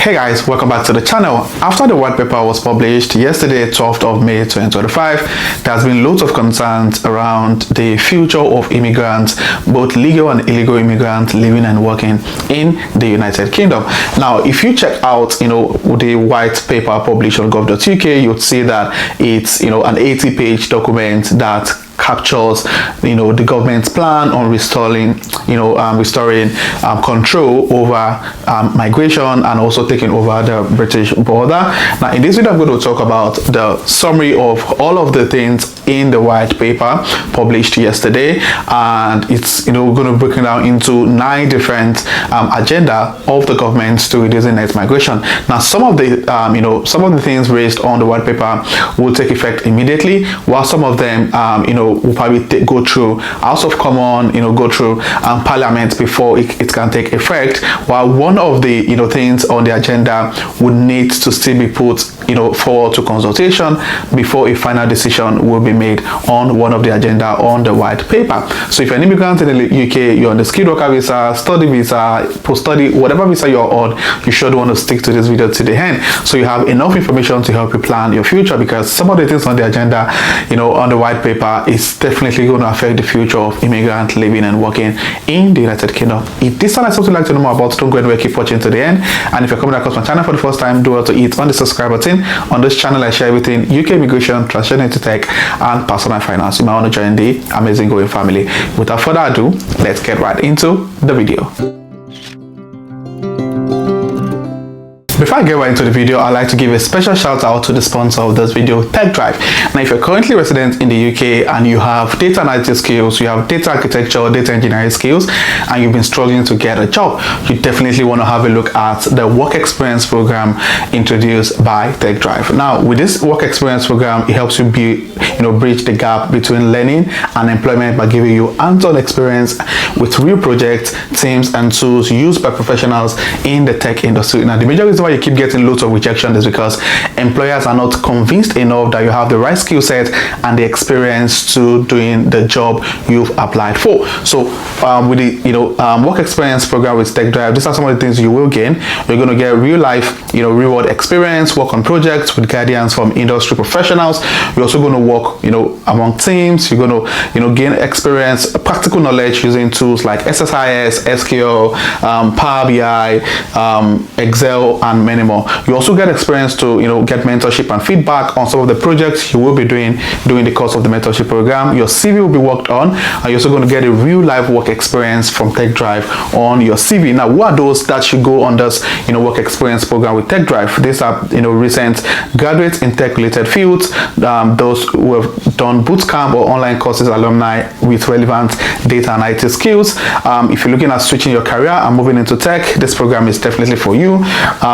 Hey guys, welcome back to the channel. After the white paper was published yesterday, 12th of May 2025, there has been loads of concerns around the future of immigrants, both legal and illegal immigrants living and working in the United Kingdom. Now, if you check out, the white paper published on gov.uk, you'd see that it's, an 80-page document that captures the government's plan on restoring control over migration and also taking over the British border. Now in this video I'm going to talk about the summary of all of the things in the white paper published yesterday, and it's going to break it down into 9 different agenda of the government to reducing net migration. Now some of the things raised on the white paper will take effect immediately, while some of them will probably go through House of Commons, go through Parliament before it can take effect, while one of the things on the agenda would need to still be put forward to consultation before a final decision will be made on one of the agenda on the white paper. So if you're an immigrant in the UK, you're on the skilled worker visa, study visa, post-study, whatever visa you're on, you should want to stick to this video to the end so you have enough information to help you plan your future, because some of the things on the agenda on the white paper is definitely going to affect the future of immigrants living and working in the United Kingdom. If this sounds like something you'd like to know more about, don't go anywhere, keep watching to the end. And if you're coming across my channel for the first time, do well to hit on the subscribe button. On this channel I share everything UK immigration, transition into tech, and personal finance. You might want to join the amazing growing family. Without further ado, let's get right into the video. Before I get right into the video, I'd like to give a special shout out to the sponsor of this video, TechDrive. Now, if you're currently resident in the UK and you have data analytics skills, you have data architecture, data engineering skills, and you've been struggling to get a job, you definitely want to have a look at the work experience program introduced by TechDrive. Now, with this work experience program, it helps you bridge the gap between learning and employment by giving you hands-on experience with real projects, teams, and tools used by professionals in the tech industry. Now, the major reason why you keep getting loads of rejection is because employers are not convinced enough that you have the right skill set and the experience to doing the job you've applied for. So with the work experience program with TechDrive, these are some of the things you will gain. You're going to get real life real world experience, work on projects with guidance from industry professionals. You're also going to work among teams. You're going to gain experience, practical knowledge using tools like SSIS, SQL, Power BI, Excel, and many more. You also get experience to get mentorship and feedback on some of the projects you will be doing during the course of the mentorship program. Your CV will be worked on, and you're also going to get a real life work experience from TechDrive on your CV. Now, who are those that should go on this work experience program with TechDrive? These are recent graduates in tech related fields, those who have done bootcamp or online courses, alumni with relevant data analytics skills. If you're looking at switching your career and moving into tech, this program is definitely for you.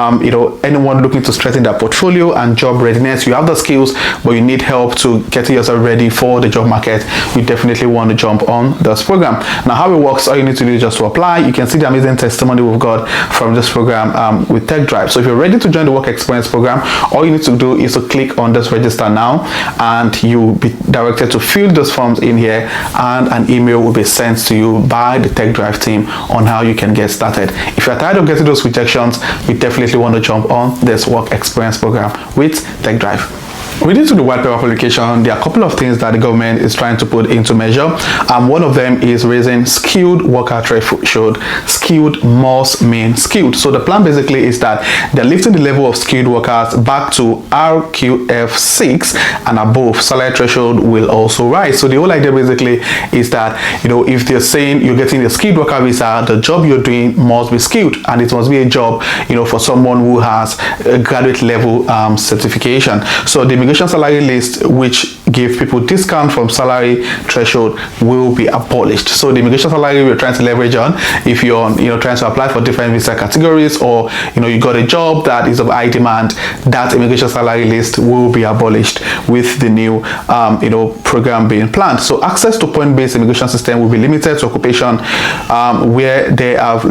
Anyone looking to strengthen their portfolio and job readiness, you have the skills but you need help to getting yourself ready for the job market, you definitely want to jump on this program. Now, how it works, all you need to do is just to apply. You can see the amazing testimony we've got from this program with TechDrive. So if you're ready to join the work experience program, all you need to do is to click on this register now, and you'll be directed to fill those forms in here, and an email will be sent to you by the TechDrive team on how you can get started. If you're tired of getting those rejections, you definitely want to jump on this work experience program with TechDrive. Related to the white paper publication, there are a couple of things that the government is trying to put into measure. One of them is raising skilled worker threshold. Skilled must mean skilled. So the plan basically is that they're lifting the level of skilled workers back to RQF6 and above. Salary threshold will also rise. So the whole idea basically is that if they're saying you're getting a skilled worker visa, the job you're doing must be skilled, and it must be a job for someone who has a graduate level certification. So the immigration salary list, which give people discount from salary threshold, will be abolished. So the immigration salary we're trying to leverage on, if you're trying to apply for different visa categories, or you got a job that is of high demand, that immigration salary list will be abolished with the new program being planned. So access to point-based immigration system will be limited to occupation where they have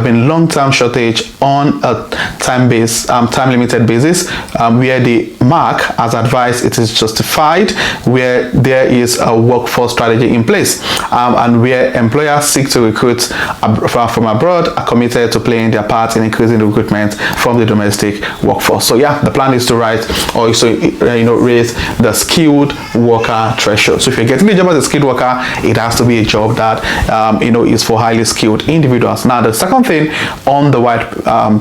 been long-term shortage on a time limited basis, where the mark, as advised, it is justified where there is a workforce strategy in place, and where employers seek to recruit from abroad are committed to playing their part in increasing the recruitment from the domestic workforce. So yeah, the plan is to raise the skilled worker threshold. So if you're getting a job as a skilled worker, it has to be a job that is for highly skilled individuals. Now, the second thing on the white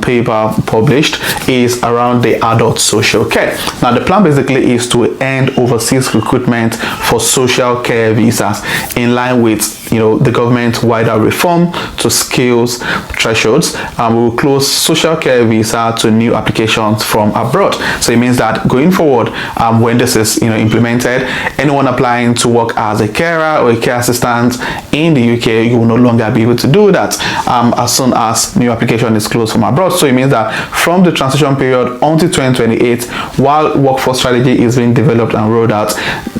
paper published is around the adult social care. Now, the plan basically is to end overseas recruitment for social care visas in line with the government's wider reform to skills thresholds. We will close social care visa to new applications from abroad. So it means that going forward, when this is implemented, anyone applying to work as a carer or a care assistant in the UK, you will no longer be able to do that as soon as new application is closed from abroad. So it means that from the transition period until 2028, while workforce strategy is being developed and rolled out,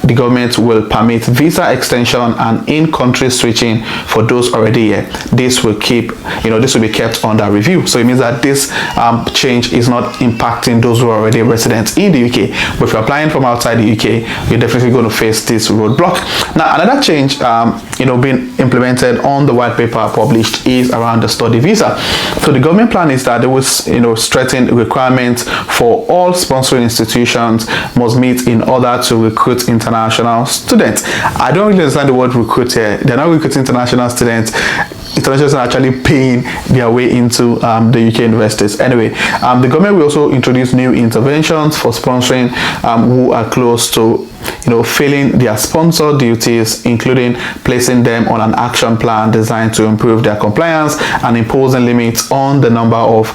the government will permit visa extension and in-country switching for those already here. This will be kept under review. So it means that this change is not impacting those who are already residents in the UK. But if you're applying from outside the UK, you're definitely going to face this roadblock. Now, another change being implemented on the white paper published is around the study visa. So the government plan is that they will strengthen requirements for all sponsoring institutions must meet in order to recruit international students. I don't really understand the word recruit here. They're not recruiting international students. International students are actually paying their way into the UK universities. Anyway, the government will also introduce new interventions for sponsoring who are close to failing their sponsor duties, including placing them on an action plan designed to improve their compliance and imposing limits on the number of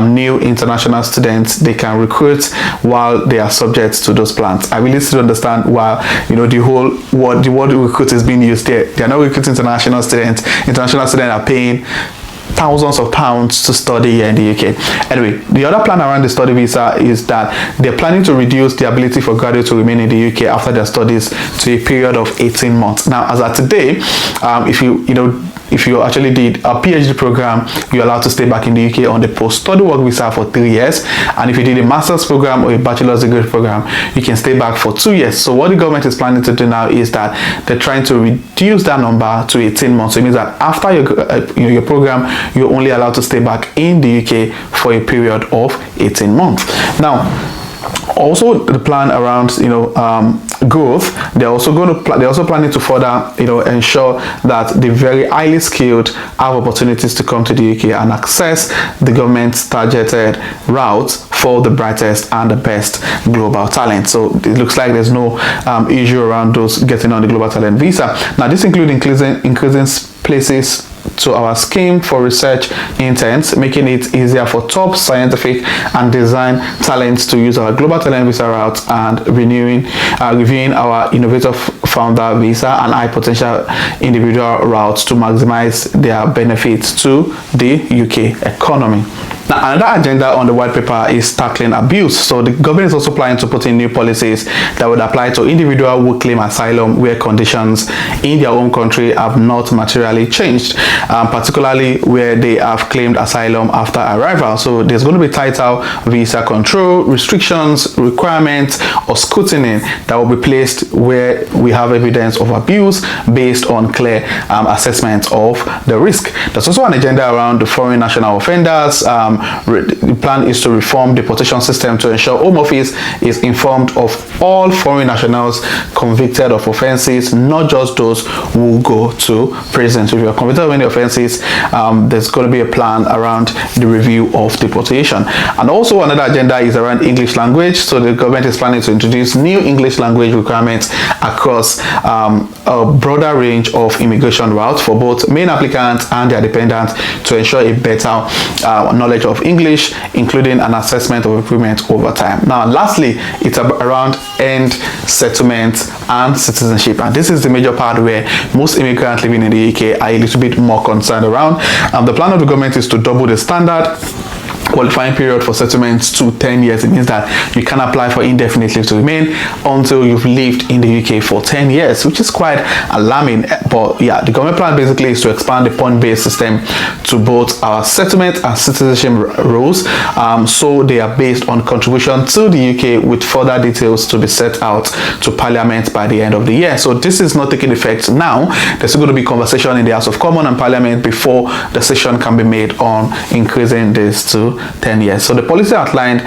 new international students they can recruit while they are subject to those plans. I really still understand why the word recruit is being used there. They are not recruiting international students. International students are paying thousands of pounds to study here in the UK. Anyway, the other plan around the study visa is that they're planning to reduce the ability for graduates to remain in the UK after their studies to a period of 18 months. Now, as of today, if you actually did a PhD program, you're allowed to stay back in the UK on the post-study work visa for 3 years. And if you did a master's program or a bachelor's degree program, you can stay back for 2 years. So what the government is planning to do now is that they're trying to reduce that number to 18 months. So it means that after your program, you're only allowed to stay back in the UK for a period of 18 months. Now, also the plan around growth, they're also planning to further ensure that the very highly skilled have opportunities to come to the UK and access the government's targeted routes for the brightest and the best global talent. So it looks like there's no issue around those getting on the global talent visa. Now, this includes increasing places to our scheme for research interns, making it easier for top scientific and design talents to use our global talent visa route, and reviewing our innovative founder visa and high potential individual routes to maximize their benefits to the UK economy. Now, another agenda on the white paper is tackling abuse. So the government is also planning to put in new policies that would apply to individuals who claim asylum where conditions in their own country have not materially changed, particularly where they have claimed asylum after arrival. So there's going to be tighter visa control, restrictions, requirements, or scrutiny that will be placed where we have evidence of abuse based on clear assessment of the risk. There's also an agenda around the foreign national offenders. The plan is to reform the deportation system to ensure Home Office is informed of all foreign nationals convicted of offenses, not just those who go to prison. So if you're convicted of any offenses, there's going to be a plan around the review of deportation. And also another agenda is around English language. So the government is planning to introduce new English language requirements across a broader range of immigration routes for both main applicants and their dependents to ensure a better knowledge of English, including an assessment of improvement over time. Now, lastly, it's around end settlement and citizenship, and this is the major part where most immigrants living in the UK are a little bit more concerned around. The plan of the government is to double the standard qualifying period for settlements to 10 years. It means that you can apply for indefinite leave to remain until you've lived in the UK for 10 years, which is quite alarming. But yeah, the government plan basically is to expand the point-based system to both our settlement and citizenship rules. So they are based on contribution to the UK, with further details to be set out to Parliament by the end of the year. So this is not taking effect now. There's going to be conversation in the House of Commons and Parliament before decision can be made on increasing this to 10 years. So the policy outlined,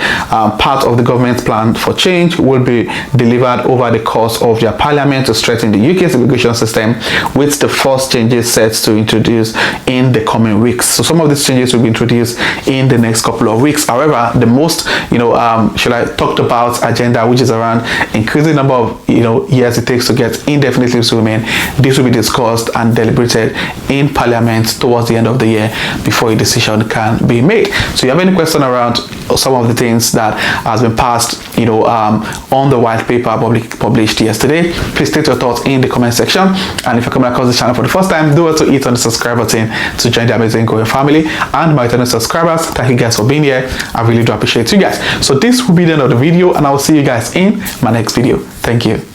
part of the government's plan for change, will be delivered over the course of their Parliament to strengthen the UK's immigration system, with the first changes set to introduce in the coming weeks. So some of these changes will be introduced in the next couple of weeks. However, the most talked about agenda, which is around increasing the number of years it takes to get indefinite leave to remain, this will be discussed and deliberated in Parliament towards the end of the year before a decision can be made. So you have any question around some of the things that has been passed on the white paper published yesterday, please state your thoughts in the comment section. And if you're coming across the channel for the first time, do also hit on the subscribe button to join the amazing growing family. And my returning subscribers, thank you guys for being here. I really do appreciate you guys. So this will be the end of the video, and I will see you guys in my next video. Thank you.